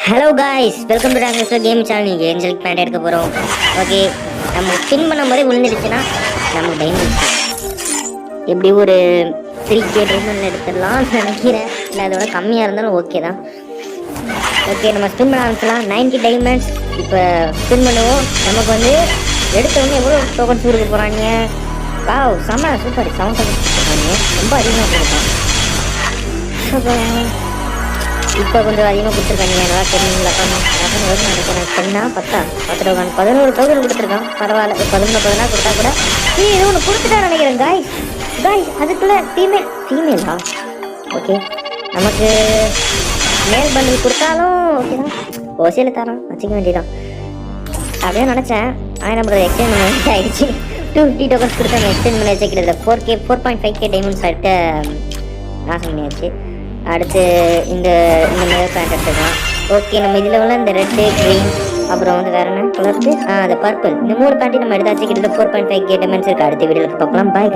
Hello guys, welcome to doctor game channel. இங்கே Angelique pant எடுக்க போகிறோம். ஓகே, நம்ம ஸ்பின் பண்ணும்போதே விழுந்துடுச்சுன்னா நம்ம டைமண்ட் எப்படி ஒரு 3K டைமண்ட் எடுத்துடலாம்னு நினைக்கிறேன். இல்லை அதோட கம்மியாக இருந்தாலும் ஓகே தான். ஓகே, நம்ம ஸ்பின் பண்ண ஆரம்பிச்சலாம். 90 டைமண்ட்ஸ் இப்போ ஸ்பின் பண்ணுவோம். நமக்கு வந்து எடுத்தவொடனே எவ்வளோ டோக்கன்ஸ் கொடுக்க போகிறாங்க. வாவ், செம்ம சூப்பர். 7 டோக்கன்ஸ் கொடுக்குறாங்க, ரொம்ப அதிகமாக கொடுக்கும். இப்போ கொஞ்சம் அதிகமாக கொடுத்துருக்காங்க. நல்லா தெரியுங்களா? நினைக்கிறேன் 10 டோக்கன் 11 டோக்கன் கொடுத்துருக்கான். பரவாயில்ல, 11 கொடுத்தா கூட ஏதோ ஒன்று கொடுத்துட்டா நினைக்கிறேன். காய்ஸ் அதுக்குள்ளே ஃபீமேலா? ஓகே, நமக்கு மேல் பண்டில் கொடுத்தாலும் ஓகே தான். ஓசியில் தரோம், வச்சுக்க வேண்டியதான் அப்படியே நினச்சேன். ஆனால் நம்மளோட எக்ஸ்சேஞ்ச் பண்ண ஆகிடுச்சு. 250 டோக்கன்ஸ் கொடுத்து நம்ம எக்ஸ்சேஞ்ச் பண்ணி வச்சுக்கிறது 4.5K டைமண்ட்ஸ் ஆகிட்ட நாசம் பண்ணியாச்சு. அடுத்து இந்த மேல் பேண்ட் எடுத்துக்கலாம். ஓகே, நம்ம இதில் உள்ள இந்த ரெட்டு, க்ரீன், அப்புறம் வந்து வேறு என்ன கலருக்கு அது பர்பிள், இந்த 3 பேண்ட்டையும் நம்ம எடுத்தாச்சு. கிட்டத்தட்ட 4.5K டைமண்ட்ஸ் இருக்குது. அடுத்த வீடியோக்கு பார்க்கலாம். பாய்.